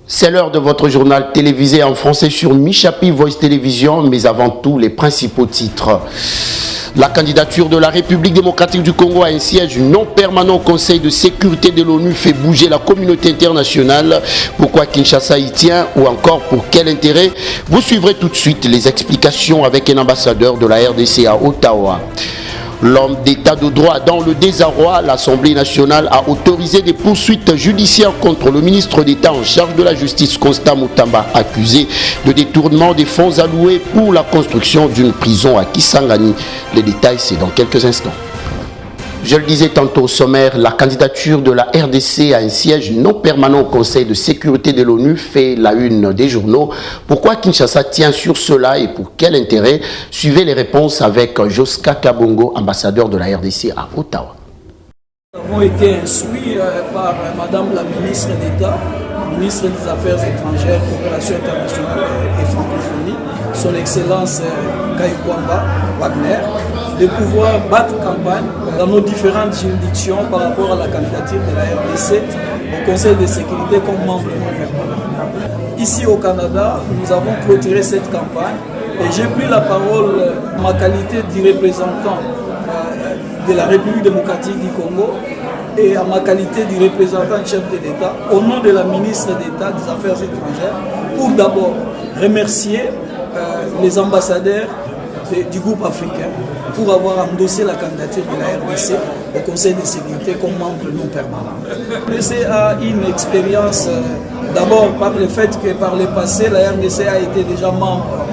C'est l'heure de votre journal télévisé en français sur Michapi Voice Télévision, mais avant tout les principaux titres. La candidature de la République démocratique du Congo à un siège non permanent au Conseil de sécurité de l'ONU fait bouger la communauté internationale. Pourquoi Kinshasa y tient ou encore pour quel intérêt? Vous suivrez tout de suite les explications avec un ambassadeur de la RDC à Ottawa. L'homme d'état de droit dans le désarroi, l'Assemblée nationale a autorisé des poursuites judiciaires contre le ministre d'État en charge de la justice, Constant Mutamba, accusé de détournement des fonds alloués pour la construction d'une prison à Kisangani. Les détails, c'est dans quelques instants. Je le disais tantôt au sommaire, la candidature de la RDC à un siège non permanent au Conseil de sécurité de l'ONU fait la une des journaux. Pourquoi Kinshasa tient sur cela et pour quel intérêt? Suivez les réponses avec Joska Kabongo, ambassadeur de la RDC à Ottawa. Nous avons été instruits par Madame la ministre d'État, ministre des Affaires étrangères, coopération internationale et francophonie, son Excellence Kaikwamba Wagner, de pouvoir battre campagne dans nos différentes juridictions par rapport à la candidature de la RDC au Conseil de sécurité comme membre non permanent. Ici au Canada, nous avons clôturé cette campagne et j'ai pris la parole en ma qualité de représentant de la République démocratique du Congo et en ma qualité de représentant chef de l'État au nom de la ministre d'État des Affaires étrangères pour d'abord remercier les ambassadeurs du groupe africain pour avoir endossé la candidature de la RDC au Conseil de sécurité comme membre non permanent. La RDC a une expérience d'abord par le fait que par le passé, la RDC a été déjà membre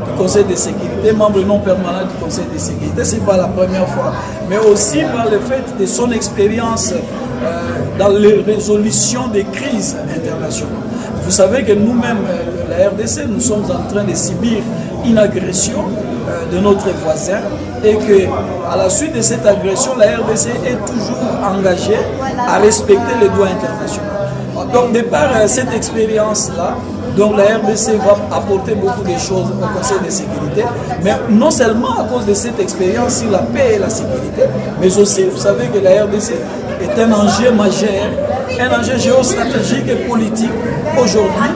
du Conseil de sécurité, membre non permanent du Conseil de sécurité, ce n'est pas la première fois, mais aussi par le fait de son expérience dans les résolutions des crises internationales. Vous savez que nous-mêmes, la RDC, nous sommes en train de subir une agression de notre voisin et qu'à la suite de cette agression, la RDC est toujours engagée à respecter les droits internationaux. Donc, de par cette expérience-là, donc la RDC va apporter beaucoup de choses au Conseil de sécurité, mais non seulement à cause de cette expérience sur la paix et la sécurité, mais aussi, vous savez que la RDC est un enjeu majeur, un enjeu géostratégique et politique aujourd'hui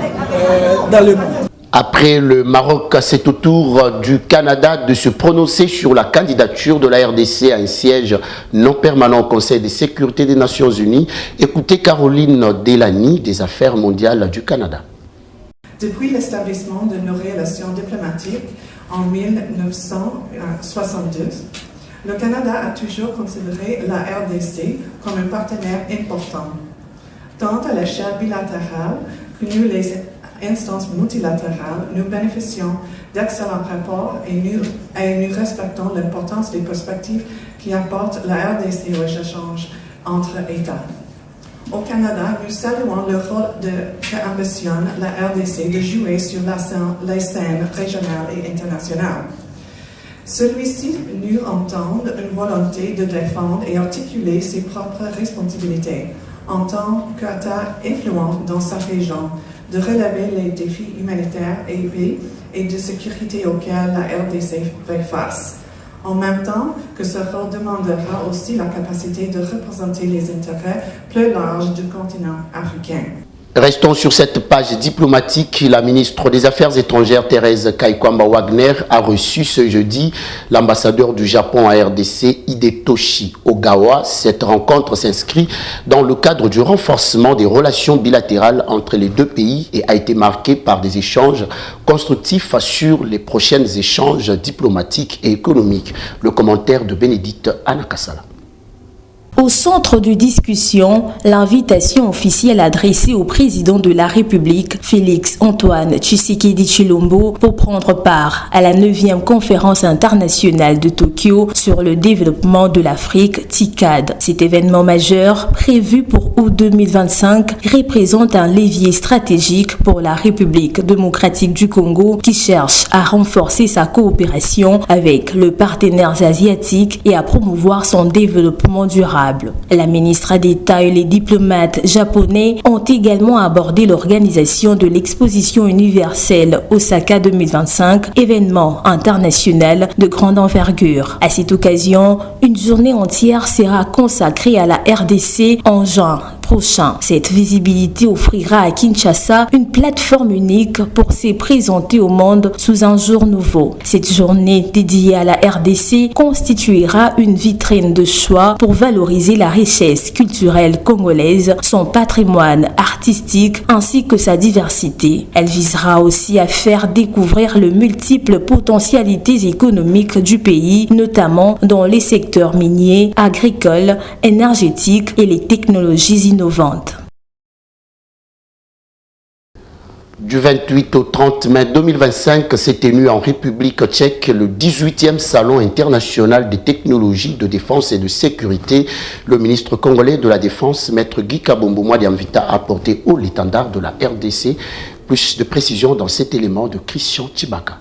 dans le monde. Après le Maroc, c'est au tour du Canada de se prononcer sur la candidature de la RDC à un siège non permanent au Conseil de sécurité des Nations Unies. Écoutez Caroline Delany des Affaires mondiales du Canada. Depuis l'établissement de nos relations diplomatiques en 1962, le Canada a toujours considéré la RDC comme un partenaire important, tant à l'échelle bilatérale que nous les instances multilatérales, nous bénéficions d'excellents rapports et nous respectons l'importance des perspectives qui apportent la RDC aux échanges entre États. Au Canada, nous saluons le rôle qu'ambitionne la RDC de jouer sur les scènes régionales et internationales. Celui-ci nous entend une volonté de défendre et articuler ses propres responsabilités en tant qu'État influent dans sa région, de relever les défis humanitaires et de sécurité auxquels la RDC fait face. En même temps que ce rôle demandera aussi la capacité de représenter les intérêts plus larges du continent africain. Restons sur cette page diplomatique. La ministre des Affaires étrangères, Thérèse Kaikwamba Wagner, a reçu ce jeudi l'ambassadeur du Japon à RDC, Hidetoshi Ogawa. Cette rencontre s'inscrit dans le cadre du renforcement des relations bilatérales entre les deux pays et a été marquée par des échanges constructifs sur les prochains échanges diplomatiques et économiques. Le commentaire de Bénédicte Anakassala. Au centre de discussion, l'invitation officielle adressée au président de la République, Félix Antoine Tshisekedi Tshilombo, pour prendre part à la 9e conférence internationale de Tokyo sur le développement de l'Afrique, TICAD. Cet événement majeur, prévu pour août 2025, représente un levier stratégique pour la République démocratique du Congo qui cherche à renforcer sa coopération avec les partenaires asiatiques et à promouvoir son développement durable. La ministre d'État et les diplomates japonais ont également abordé l'organisation de l'exposition universelle Osaka 2025, événement international de grande envergure. À cette occasion, une journée entière sera consacrée à la RDC en juin prochain. Cette visibilité offrira à Kinshasa une plateforme unique pour se présenter au monde sous un jour nouveau. Cette journée dédiée à la RDC constituera une vitrine de choix pour valoriser la richesse culturelle congolaise, son patrimoine artistique ainsi que sa diversité. Elle visera aussi à faire découvrir les multiples potentialités économiques du pays, notamment dans les secteurs miniers, agricoles, énergétiques et les technologies innovantes. Du 28 au 30 mai 2025 s'est tenu en République tchèque le 18e Salon international des technologies de défense et de sécurité. Le ministre congolais de la Défense, Maître Guy Kabombo Mwadiamvita, a porté haut l'étendard de la RDC. Plus de précisions dans cet élément de Christian Tibaka.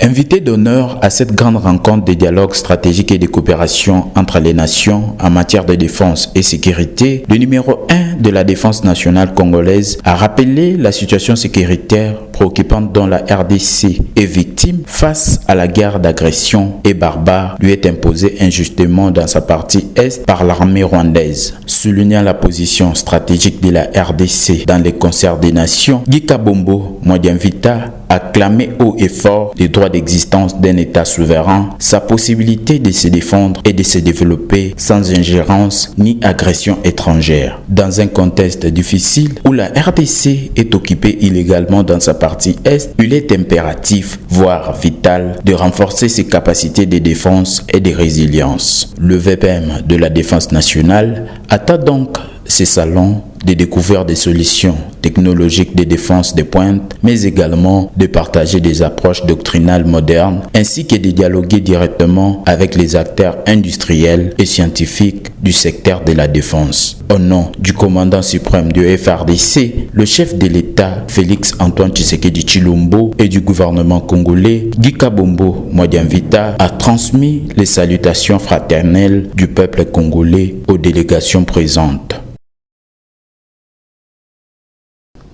Invité d'honneur à cette grande rencontre de dialogue stratégique et de coopération entre les nations en matière de défense et sécurité, le numéro 1 de la défense nationale congolaise a rappelé la situation sécuritaire préoccupante dont la RDC est victime face à la guerre d'agression et barbare lui est imposée injustement dans sa partie est par l'armée rwandaise. Soulignant la position stratégique de la RDC dans les concerts des nations, Guy Kabombo Mwadiamvita a clamé haut et fort les droits d'existence d'un État souverain, sa possibilité de se défendre et de se développer sans ingérence ni agression étrangère. Dans un contexte difficile où la RDC est occupée illégalement dans sa partie Est, il est impératif, voire vital, de renforcer ses capacités de défense et de résilience. Le VPM de la Défense nationale attend donc ces salons de découvrir des solutions technologiques de défense de pointe, mais également de partager des approches doctrinales modernes, ainsi que de dialoguer directement avec les acteurs industriels et scientifiques du secteur de la défense. Au nom du commandant suprême du FARDC, le chef de l'État, Félix Antoine Tshisekedi Tshilombo, et du gouvernement congolais, Guy Kabombo Mwadiamvita, a transmis les salutations fraternelles du peuple congolais aux délégations présentes.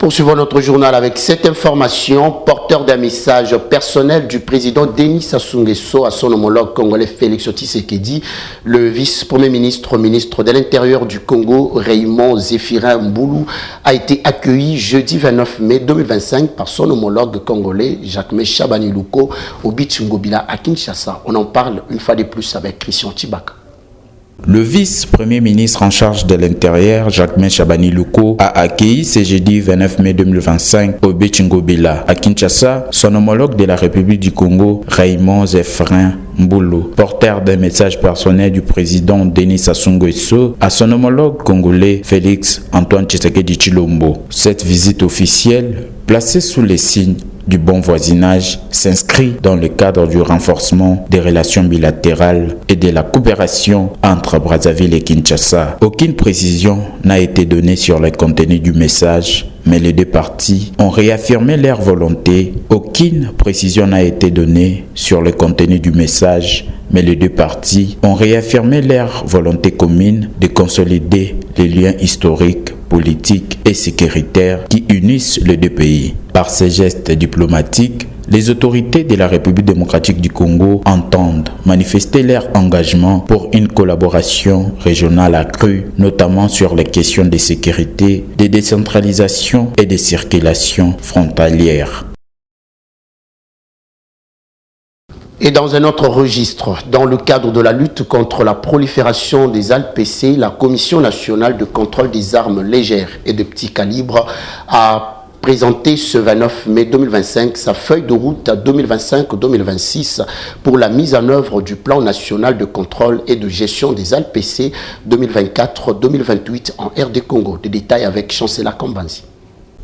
Poursuivons notre journal avec cette information. Porteur d'un message personnel du président Denis Sassou Nguesso à son homologue congolais Félix Tshisekedi, le vice-premier ministre, ministre de l'Intérieur du Congo, Raymond Zéphirin Mboulou, a été accueilli jeudi 29 mai 2025 par son homologue congolais Jacques Chabani Luko au Beach Ngobila à Kinshasa. On en parle une fois de plus avec Christian Tibaka. Le vice-premier ministre en charge de l'Intérieur, Jacques Chabani Luko, a accueilli ce jeudi 29 mai 2025 au Beach Ngobila à Kinshasa son homologue de la République du Congo, Raymond Zéphirin Mboulou, porteur d'un message personnel du président Denis Sassou Nguesso à son homologue congolais Félix Antoine Tshisekedi Tshilombo. Cette visite officielle, placée sous les signes du bon voisinage, s'inscrit dans le cadre du renforcement des relations bilatérales et de la coopération entre Brazzaville et Kinshasa. Aucune précision n'a été donnée sur le contenu du message, mais les deux parties ont réaffirmé leur volonté. Aucune précision n'a été donnée sur le contenu du message, mais les deux parties ont réaffirmé leur volonté commune de consolider les liens historiques, politiques et sécuritaires qui unissent les deux pays. Par ces gestes diplomatiques, les autorités de la République démocratique du Congo entendent manifester leur engagement pour une collaboration régionale accrue, notamment sur les questions de sécurité, de décentralisation et de circulation frontalière. Et dans un autre registre, dans le cadre de la lutte contre la prolifération des ALPC, la Commission nationale de contrôle des armes légères et de petit calibre a présenté ce 29 mai 2025 sa feuille de route 2025-2026 pour la mise en œuvre du plan national de contrôle et de gestion des ALPC 2024-2028 en RD Congo. Des détails avec Chancela Kambanzi.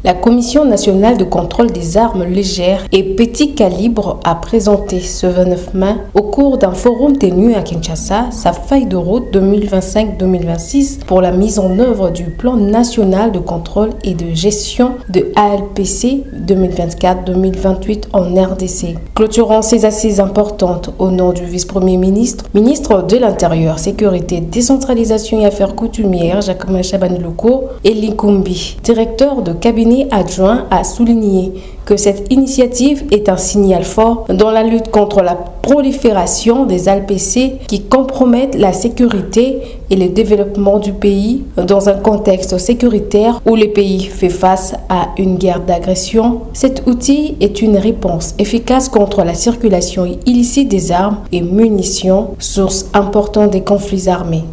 La Commission nationale de contrôle des armes légères et petits calibres a présenté ce 29 mai, au cours d'un forum tenu à Kinshasa, sa feuille de route 2025-2026 pour la mise en œuvre du plan national de contrôle et de gestion de ALPC 2024-2028 en RDC. Clôturant ces assises importantes au nom du vice-premier ministre, ministre de l'Intérieur, Sécurité, Décentralisation et Affaires coutumières, Jacques Chabaniloko, et Likumbi, directeur de cabinet adjoint, a souligné que cette initiative est un signal fort dans la lutte contre la prolifération des ALPC qui compromettent la sécurité et le développement du pays dans un contexte sécuritaire où le pays fait face à une guerre d'agression. Cet outil est une réponse efficace contre la circulation illicite des armes et munitions, source importante des conflits armés.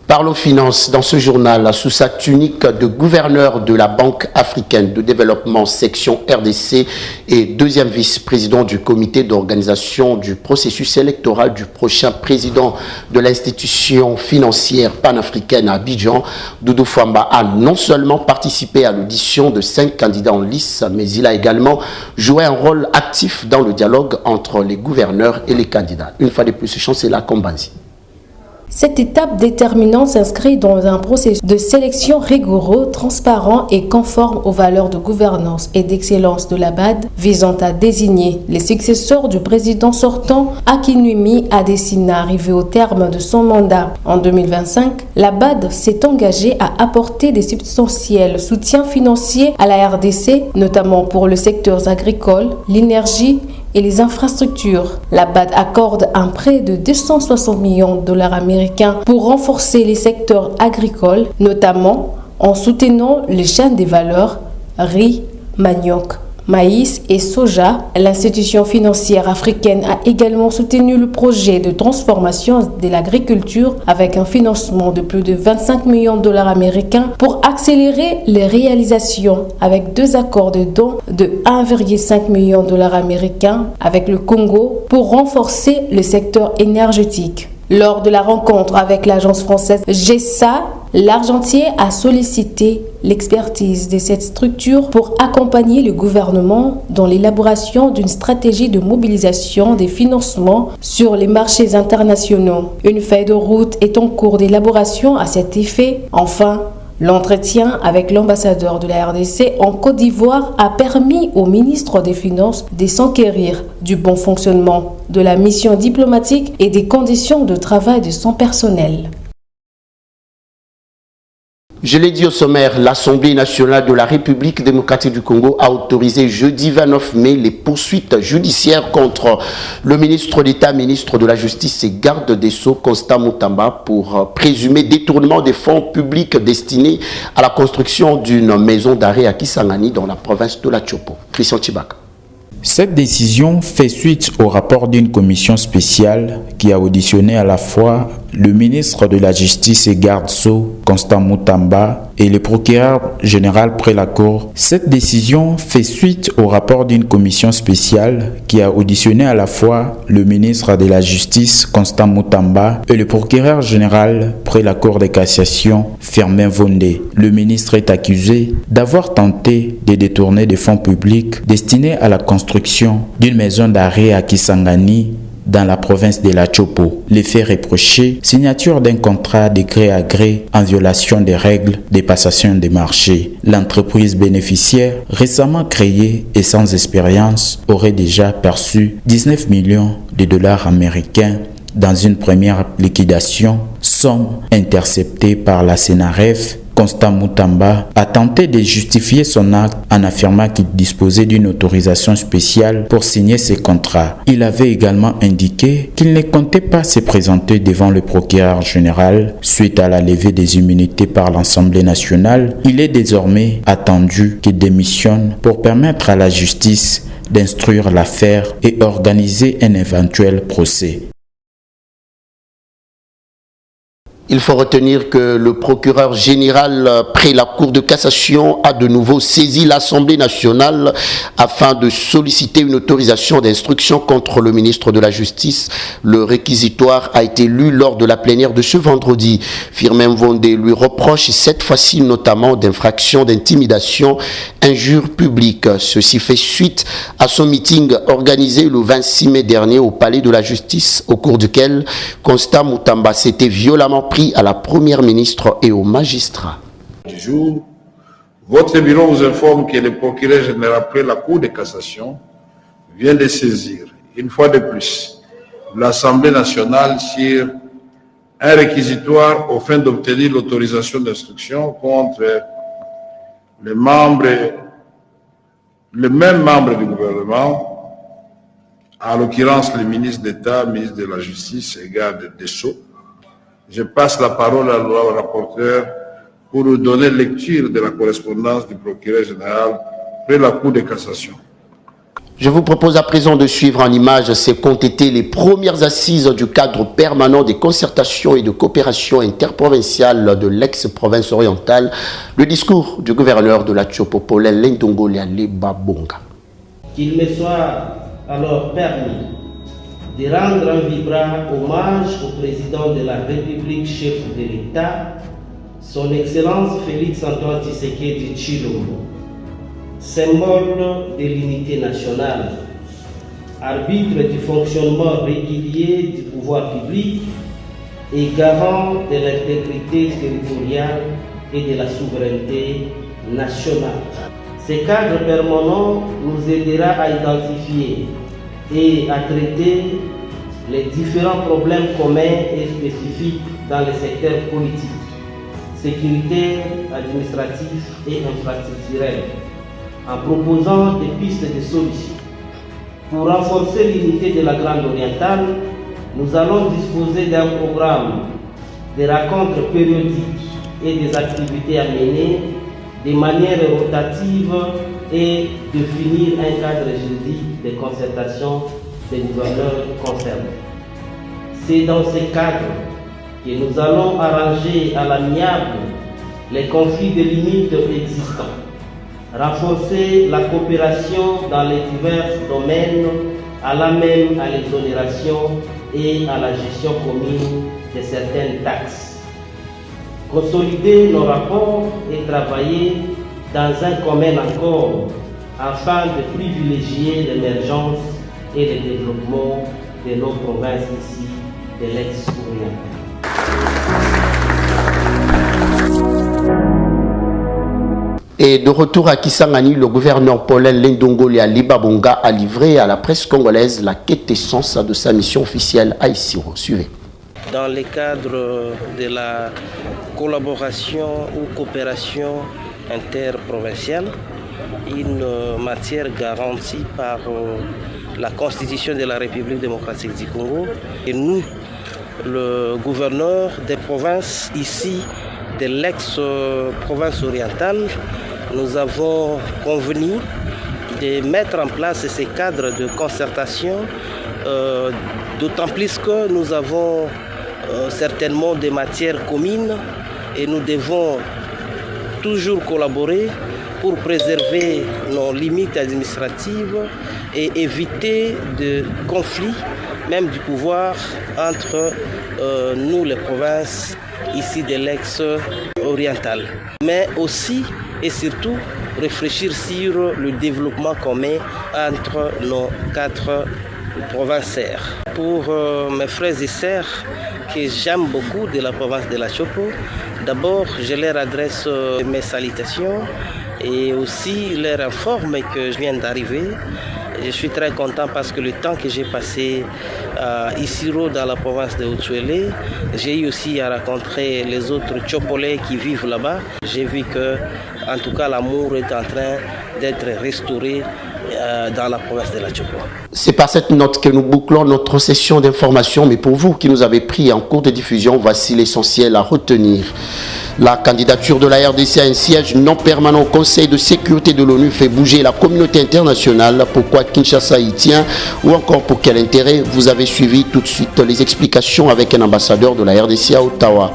Parlons finances dans ce journal sous sa tunique de gouverneur de la Banque africaine de développement section RDC et deuxième vice-président du comité d'organisation du processus électoral du prochain président de l'institution financière panafricaine à Abidjan. Doudou Fwamba a non seulement participé à l'audition de 5 candidats en lice, mais il a également joué un rôle actif dans le dialogue entre les gouverneurs et les candidats. Une fois de plus, Chancela Kambanzi. Cette étape déterminante s'inscrit dans un processus de sélection rigoureux, transparent et conforme aux valeurs de gouvernance et d'excellence de la BAD, visant à désigner les successeurs du président sortant Akinwumi Adesina arrivé au terme de son mandat. En 2025, la BAD s'est engagée à apporter des substantiels soutiens financiers à la RDC, notamment pour le secteur agricole, l'énergie et les infrastructures. La BAD accorde un prêt de 260 millions de dollars américains pour renforcer les secteurs agricoles, notamment en soutenant les chaînes des valeurs riz, manioc, maïs et soja. L'institution financière africaine a également soutenu le projet de transformation de l'agriculture avec un financement de plus de 25 millions de dollars américains pour accélérer les réalisations avec 2 accords de dons de 1,5 million de dollars américains avec le Congo pour renforcer le secteur énergétique. Lors de la rencontre avec l'agence française GESA, l'Argentier a sollicité l'expertise de cette structure pour accompagner le gouvernement dans l'élaboration d'une stratégie de mobilisation des financements sur les marchés internationaux. Une feuille de route est en cours d'élaboration à cet effet. Enfin, l'entretien avec l'ambassadeur de la RDC en Côte d'Ivoire a permis au ministre des Finances de s'enquérir du bon fonctionnement de la mission diplomatique et des conditions de travail de son personnel. Je l'ai dit au sommaire, l'Assemblée nationale de la République démocratique du Congo a autorisé jeudi 29 mai les poursuites judiciaires contre le ministre d'État, ministre de la Justice et garde des Sceaux, Constant Mutamba, pour présumé détournement des fonds publics destinés à la construction d'une maison d'arrêt à Kisangani dans la province de la Tchopo. Christian Tchibaka. Cette décision fait suite au rapport d'une commission spéciale qui a auditionné à la fois le ministre de la Justice et garde Sceaux, Constant Mutamba, et le procureur général près la Cour. Cette décision fait suite au rapport d'une commission spéciale qui a auditionné à la fois le ministre de la Justice, Constant Mutamba, et le procureur général près la Cour de cassation, Firmin Vondé. Le ministre est accusé d'avoir tenté de détourner des fonds publics destinés à la construction d'une maison d'arrêt à Kisangani, dans la province de la Tchopo. Les faits reprochés, signature d'un contrat de gré à gré en violation des règles de passation des marchés. L'entreprise bénéficiaire, récemment créée et sans expérience, aurait déjà perçu 19 millions de dollars américains dans une première liquidation, somme interceptée par la CNRF. Constant Mutamba a tenté de justifier son acte en affirmant qu'il disposait d'une autorisation spéciale pour signer ses contrats. Il avait également indiqué qu'il ne comptait pas se présenter devant le procureur général suite à la levée des immunités par l'Assemblée nationale. Il est désormais attendu qu'il démissionne pour permettre à la justice d'instruire l'affaire et organiser un éventuel procès. Il faut retenir que le procureur général près la Cour de cassation a de nouveau saisi l'Assemblée nationale afin de solliciter une autorisation d'instruction contre le ministre de la Justice. Le réquisitoire a été lu lors de la plénière de ce vendredi. Firmin Mvondé lui reproche cette fois-ci notamment d'infraction d'intimidation, injure publique. Ceci fait suite à son meeting organisé le 26 mai dernier au Palais de la Justice, au cours duquel Constant Moutamba s'était violemment pris à la première ministre et aux magistrats. Du jour, votre bureau vous informe que le procureur général près la Cour de cassation vient de saisir, une fois de plus, l'Assemblée nationale sur un réquisitoire au fin d'obtenir l'autorisation d'instruction contre les mêmes membres du gouvernement, en l'occurrence le ministre d'État, ministre de la Justice et garde des Sceaux. Je passe la parole au rapporteur pour nous donner lecture de la correspondance du procureur général près la Cour de cassation. Je vous propose à présent de suivre en images ce qu'ont été les premières assises du cadre permanent des concertations et de coopération interprovinciale de l'ex-province orientale, le discours du gouverneur de la Tchopo, Paulin Lindongo Liba Bonga. Qu'il me soit alors permis de rendre un vibrant hommage au président de la République, chef de l'État, son Excellence Félix Antoine Tshisekedi Tshilombo, symbole de l'unité nationale, arbitre du fonctionnement régulier du pouvoir public et garant de l'intégrité territoriale et de la souveraineté nationale. Ce cadre permanent nous aidera à identifier et à traiter les différents problèmes communs et spécifiques dans les secteurs politiques, sécuritaires, administratifs et infrastructurels, en proposant des pistes de solutions. Pour renforcer l'unité de la Grande Orientale, nous allons disposer d'un programme de rencontres périodiques et des activités à mener de manière rotative et définir un cadre juridique de concertation des gouverneurs concernés. C'est dans ce cadre que nous allons arranger à l'amiable les conflits de limites existants, renforcer la coopération dans les divers domaines, allant même à l'exonération et à la gestion commune de certaines taxes. Consolider nos rapports et travailler dans un commun accord afin de privilégier l'émergence et le développement de nos provinces ici de l'ex-Orient. Et de retour à Kisangani, le gouverneur Paulin Lindongo Liba Bonga a livré à la presse congolaise la quintessence de sa mission officielle à Issiro. Suivez. Dans le cadre de la collaboration ou coopération interprovinciale, une matière garantie par la Constitution de la République démocratique du Congo. Et nous, le gouverneur des provinces ici, de l'ex-province orientale, nous avons convenu de mettre en place ces cadres de concertation, d'autant plus que nous avons certainement des matières communes et nous devons toujours collaborer pour préserver nos limites administratives et éviter de conflits, même du pouvoir, entre nous, les provinces ici de l'ex-oriental. Mais aussi et surtout réfléchir sur le développement commun entre nos 4 provinciaires. Pour mes frères et sœurs que j'aime beaucoup de la province de la Tchopo, d'abord je leur adresse mes salutations et aussi leur informe que je viens d'arriver. Je suis très content parce que le temps que j'ai passé à Issiro dans la province de Haut-Uélé, j'ai eu aussi à rencontrer les autres Tchopolais qui vivent là-bas. J'ai vu que, en tout cas, l'amour est en train d'être restauré dans la province de la Tchèque. C'est par cette note que nous bouclons notre session d'information, mais pour vous qui nous avez pris en cours de diffusion, voici l'essentiel à retenir. La candidature de la RDC à un siège non permanent au Conseil de sécurité de l'ONU fait bouger la communauté internationale. Pourquoi Kinshasa y tient ou encore pour quel intérêt? Vous avez suivi tout de suite les explications avec un ambassadeur de la RDC à Ottawa.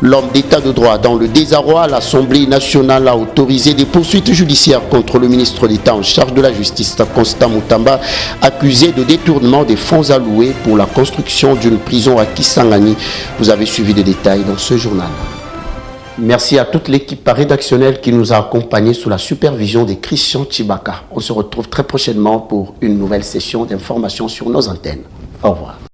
L'homme d'état de droit dans le désarroi, l'Assemblée nationale a autorisé des poursuites judiciaires contre le ministre d'État en charge de la justice, Constant Mutamba, accusé de détournement des fonds alloués pour la construction d'une prison à Kisangani. Vous avez suivi des détails dans ce journal. Merci à toute l'équipe rédactionnelle qui nous a accompagnés sous la supervision de Christian Chibaka. On se retrouve très prochainement pour une nouvelle session d'information sur nos antennes. Au revoir.